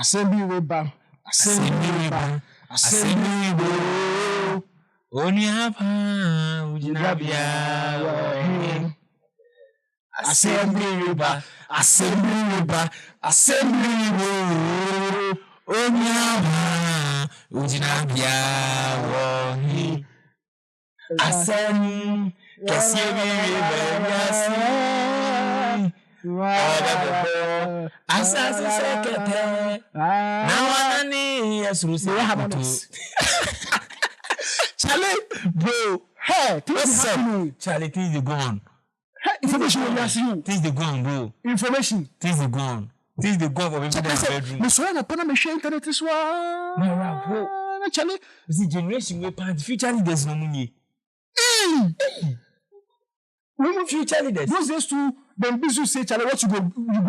Assembly reba. Oni hapa ujinabia wahi. Assembly reba. Oni hapa ujinabia wahi. Assembly Asasi sekete. Nawanani yasrusi hamutu. Charlie, bro. Hey, Charlie, things are gone. Hey, information will ask you. Things are gone, bro. Information. Things are gone. Things are gone for people in the bedroom. Me so na pana me share internet is wa. No, bro. Charlie, the generation we plan future leaders no money. We future leaders. Those days too. Then business say, Charlie, what you go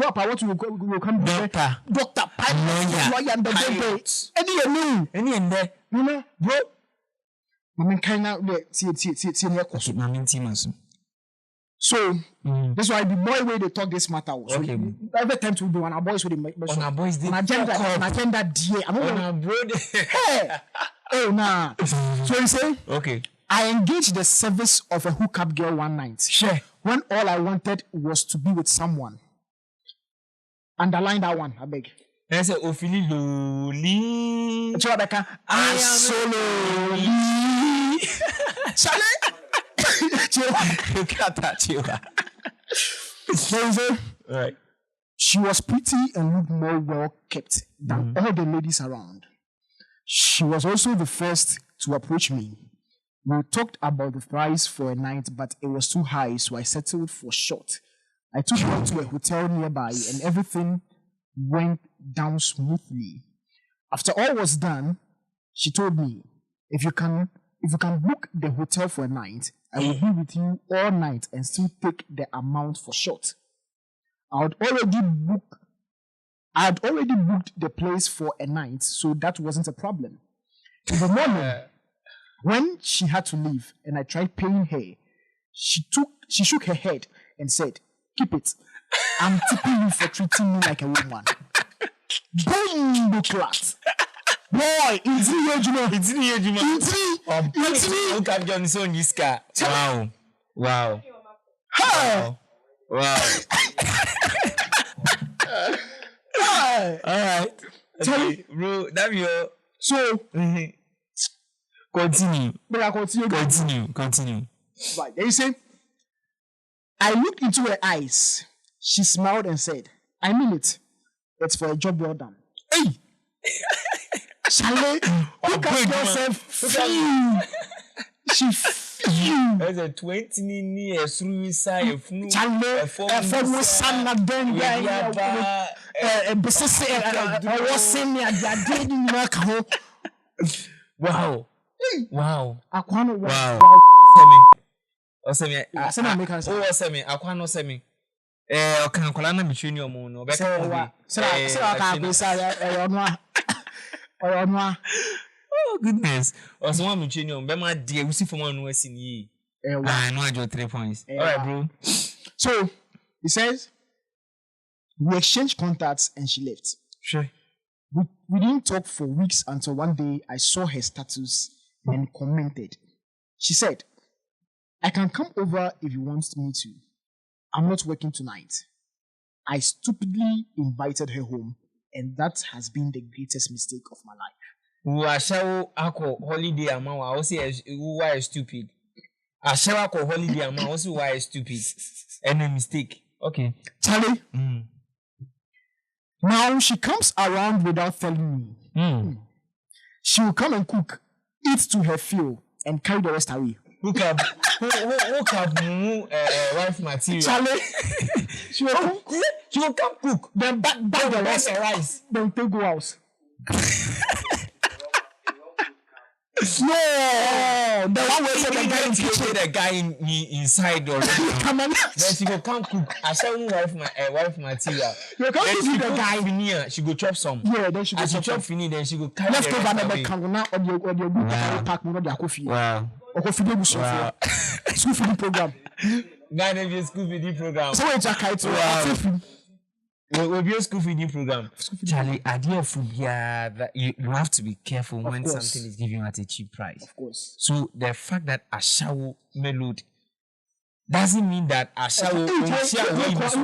up, what you go come doctor, lawyer, and the any and there, you know, bro. I mean, kind of see. So that's why the boy way they talk this matter. So okay. Every time to do on our boys with the on our boys, the agenda DA. I'm on our bro. Hey, oh nah. So you say, okay. I engaged the service of a hookup girl one night. Sure. When all I wanted was to be with someone. Underline that one, I beg. I say, Ophili Loli. I am so lonely. Charlie? You can't touch you. Right. She was pretty and looked more well kept than all the ladies around. She was also the first to approach me. We talked about the price for a night, but it was too high, so I settled for short. I took her to a hotel nearby, and everything went down smoothly. After all was done, she told me, if you can book the hotel for a night, I will be with you all night and still take the amount for short. I had already booked the place for a night, so that wasn't a problem. In the morning, when she had to leave and I tried paying her, she shook her head and said, "Keep it. I'm tipping you for treating me like a woman." Boom, the class. Boy, it's Wow. All right. Okay, bro, that's your. So, Continue. Continue. Right. They say, I looked into her eyes. She smiled and said, "I mean it. It's for a job well done." Hey! Charlie, look at yourself. She flew. There's a 20 years through side. Charlie, a former son of them. Wow. Wow. Akwano wow. Osemi. Osemi. Akwano semi. Okan kola na mitwe ni omo no. Be ka. Oh goodness. Osmo mitwe ni omo be ma de usi for man no asi ni. No I got 3 points. All right, bro. So, he says we exchanged contacts and she left. Sure. We didn't talk for weeks until one day I saw her status and commented. She said, "I can come over if you want me to. I'm not working tonight." I stupidly invited her home, and that has been the greatest mistake of my life. Ashawo ako holiday ama wa o say why stupid. Ashawo ako holiday ama o say why stupid. Any mistake. Okay. Charlie. Now she comes around without telling me. She will come and cook, eat to her fill, and carry the rest away. Hookup wife material. Charlie, she will come cook, then back the rest of rice, then take go house. No, the one where the guy inside already. Come on. Then she go come cook. I say wife material. You come to the guy near. She go chop some. Yeah, then she go chop finish. Then she go carry left over the can now on your good pack mo no coffee. Wow. Or coffee dey bush for. School feeding program. Guy dey school feeding program. So we just kite to. We'll be a school feeding program. Charlie, idea for that you have to be careful when something is given at a cheap price. Of course. So the fact that Ashawo melody doesn't mean that Ashawo.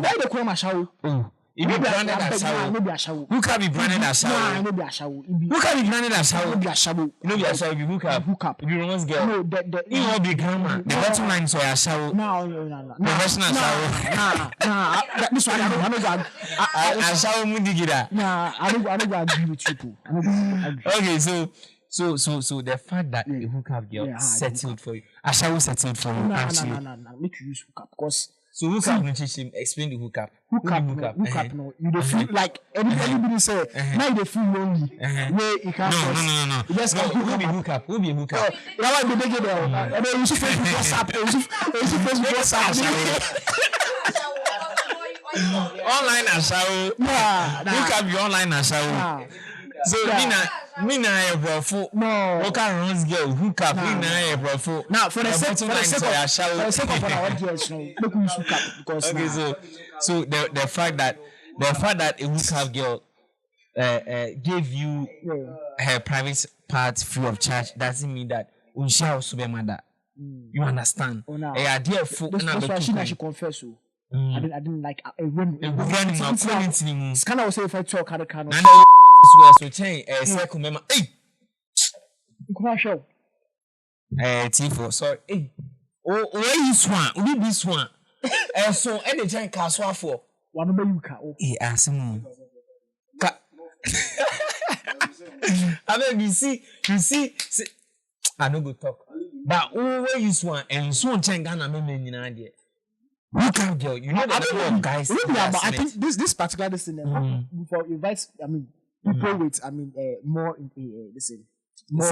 Why they call Ashawo? Oh. If you branded Ashawo, who can be branded Ashawo? No, be Ashawo. Who can be branded Ashawo? No, be Ashawo. No, be Ashawo. Be Hookup. Be Romance girl. No, you won't be grandma. The bottom line is Ashawo. No. Professional Ashawo. Nah. This one I don't go. Ashawo mundigida. Nah, I don't go agree with you. Okay, so the fact that a hookup girl settled for you, Ashawo settled for you. No. Make you use hookup because. So hookup, explain the hookup. Hookup, no. You don't feel like anybody say. Now you feel lonely. Where you can't. No. Just who be hookup? Who be hookup? Now I be there. And then you should Facebook WhatsApp. Online Ashawo. Hookup be online Ashawo. So Mina Ebrofo. No. Local runs girl hookup. Mina Ebrofo. Now for the sake of our audience, no. Look who's hookup because. Okay, so the fact that a hookup girl gave you her private part free of charge doesn't mean that unsha also be mother. You understand? A idea for that's why she confess. I didn't like when it's kind of say if I talk how kind of so change circle member hey show T4 sorry hey where you swan we this one so any time kaswa for one be you ka asimu I mean you see I no go talk but where you swan and so change Ghana me nyina there. Look out, girl. You know the number of guys. I think this particular thing before invites. I mean, people with. I mean, more listen. More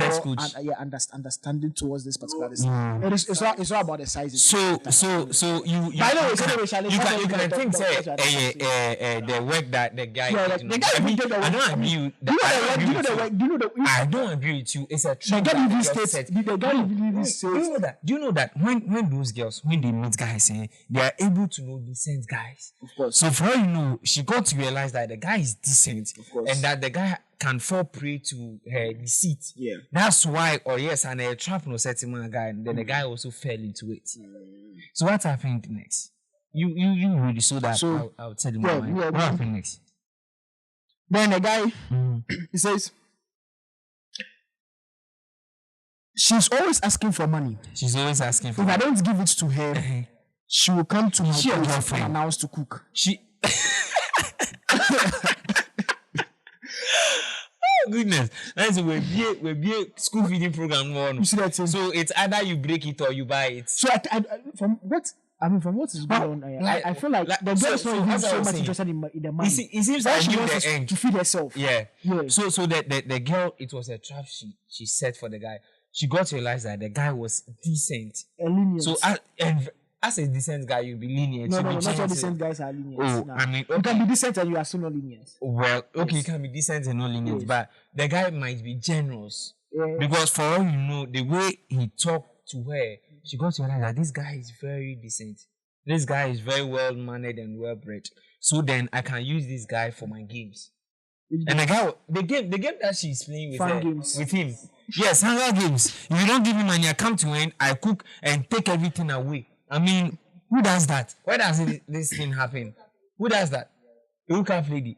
understanding towards this particular thing. It's all about the sizes. So you can think the work that the guy. I don't agree. I don't agree with you. It's a trap. Do you know that when those girls when they meet guys, they are able to know decent guys. Of course. So for all you know, she got to realize that the guy is decent, and that the guy can fall prey to her deceit. Yeah. That's why, and a trap no setting man guy, and then the guy also fell into it. So what happened next? You really so that I'll tell you more. What happened next? Then the guy he says she's always asking for money. She's always asking for if money. I don't give it to her, she will come to my place and announce to cook. Goodness, that's we be school feeding program one. You see that thing? So it's either you break it or you buy it. So from what is going on, I feel like the girl is not even so much interested in the money. It seems like she wants to feed herself. Yeah. So the girl, it was a trap she set for the guy. She got to realize that the guy was decent. Lenient. So as a decent guy, you'll be lenient. No, not all decent guys are lenient. Oh, I mean, okay. You can be decent and you are still not lenient. Well, okay, you can be decent and not lenient, but the guy might be generous. Because for all you know, the way he talked to her, she got to realize that this guy is very decent. This guy is very well mannered and well bred. So then I can use this guy for my games. And the game that she's playing with him. Yes, Hunger Games. If you don't give me money, I come to end, I cook and take everything away. I mean, who does that? Where does this thing happen? Who does that? The hookup lady.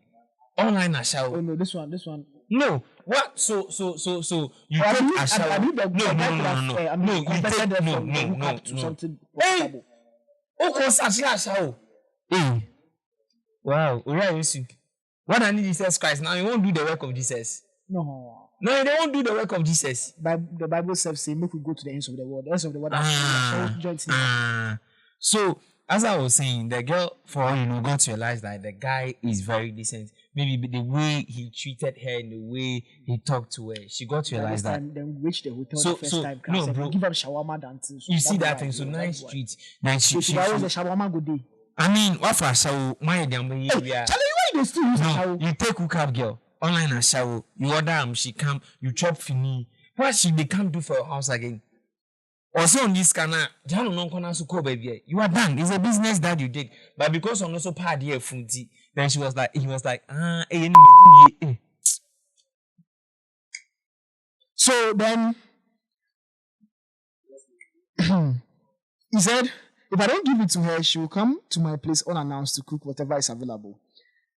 Online Ashawo. Oh no, this one. No. What? So you take Ashawo. No. Okay, Ashawo. Hey. Wow. What I need Jesus Christ. Now you won't do the work of Jesus. No, they won't do the work of Jesus. The Bible says, make we go to the ends of the world. The ends of the world So, as I was saying, the girl, for all you know, got to realize that the guy is very decent. Maybe the way he treated her and the way he talked to her, she got to realize that. Then reached the hotel the first time. No, bro. Give up shawarma dancing. You see that thing? So nice street. Nice street. She was a shawarma good day. I mean, what for so my damn baby? Charlie, why they still use shawarma? You take hookup girl online and shower. You order she come. You chop fini. What they can't do for your house again? Also on this canal, Jano non kona so ko baby. You are done. It's a business that you did. But because on also part here funti, then he was like, So then he said, if I don't give it to her, she will come to my place unannounced to cook whatever is available.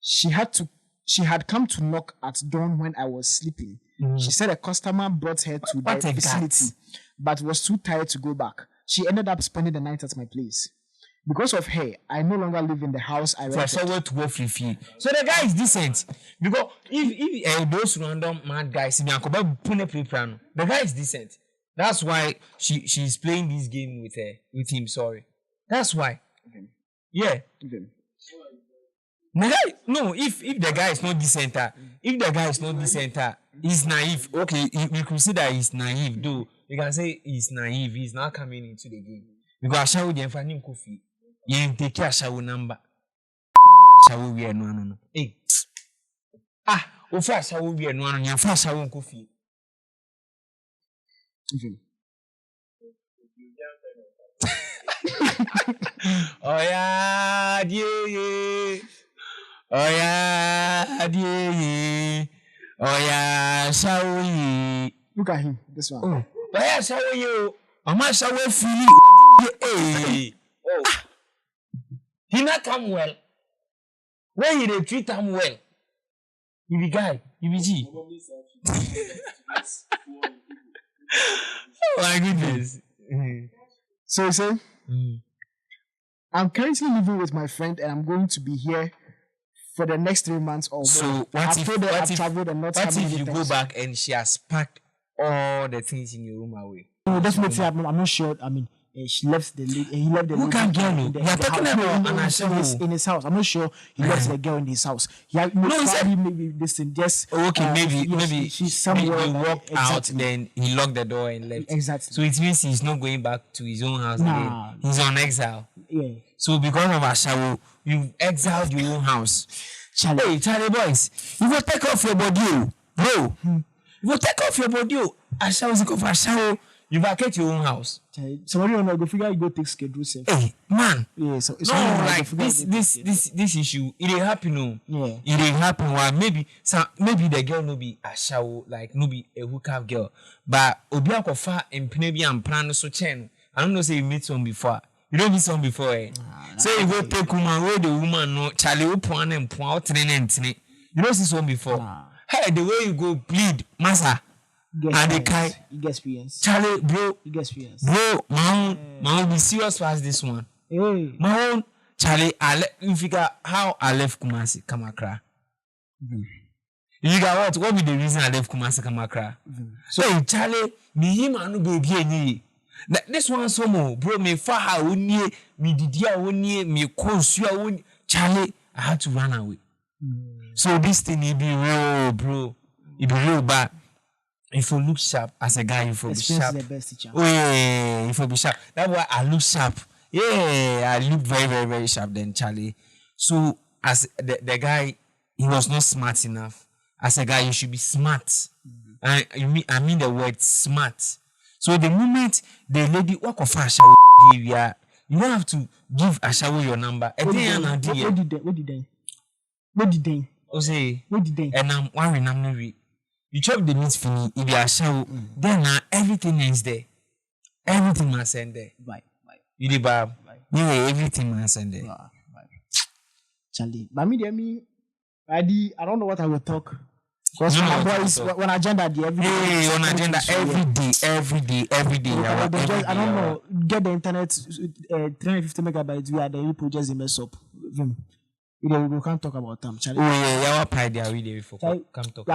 She had come to knock at dawn when I was sleeping. She said a customer brought her to the facility, but was too tired to go back. She ended up spending the night at my place. Because of her, I no longer live in the house I rented. So the guy is decent. Because if those random mad guys, the guy is decent. That's why she's playing this game with him. Sorry, that's why. Yeah. No, if the guy is not decent, he's naive. Okay, you can see that he's naive. Though you can say he's naive. He's not coming into the game because I shall the finding coffee. You take care shower number. Shower we are no. Hey, ofa shower we are no. You fast shower coffee. Oh yeah, yeah. Oh yeah, shower. Look at him, this one. Oh yeah, shower you. Mama shower feel. Hey. Oh. He not come well. When he treat him well, he be guy, he be G. Oh my goodness. So you say, I'm currently living with my friend and I'm going to be here for the next 3 months or more. So what if you go back and she has packed all the things in your room away? No, definitely, I'm not sure. I mean, he left the girl in his house. I'm not sure he left the girl in his house. Maybe this thing just maybe she's somewhere. He walked out, then he locked the door and left. Exactly. So it means he's not going back to his own house again. He's on exile. Yeah. So because of Ashawo, you exiled your own house. Hey, Charlie boys, you will take off your body, bro. You will take off your body. Ashawo is of Ashawo. You vacate your own house. Somebody wanna go figure you go take schedule self. Hey, man. Yeah, so it's no, like this issue, it will happen. No, yeah, it will happen. Why? Maybe the girl no be a shower, like no be a hookup girl, but obiako fa maybe and plan so chain. I don't know. Say you meet someone before. You don't meet someone before, eh? So you go take woman where the woman no Charlie open and point out and you don't see someone before. Hey, the way you go bleed, massa. You get experience. Charlie, bro. You get experience. Bro, my own be serious past this one. Hey. My own, Charlie, you figure how I left Kumasi, Kamakra. You figure what be the reason I left Kumasi, Kamakra? So, Charlie, me him and no baby any. This one so more, bro, me faha unye, me didia unye, me konsuya unye. Charlie, I had to run away. So this thing, it be real, bro. It be real bad. If you look sharp as a guy, you will be sharp. The best teacher. Oh yeah, if you be sharp. That's why I look sharp. Yeah, I look very, very, very sharp then, Charlie. So as the guy, he was not smart enough. As a guy, you should be smart. I mean the word smart. So the moment the lady walk off Ashawo, you don't have to give Ashawo your number. What did they? Oh say. What did they? And I'm worried. You chop the meat fini, if you are show, then everything is there. Everything must end there. Right. You the bab. Yeah, everything must end there. Right. Charlie, but I don't know what I will talk. Because when agenda every day. Hey, on agenda every day. I don't know. Get the internet 350 megabytes. We are the people just mess up. We can't talk about them. Charlie. Oh yeah, our pride there we there before. Come talk.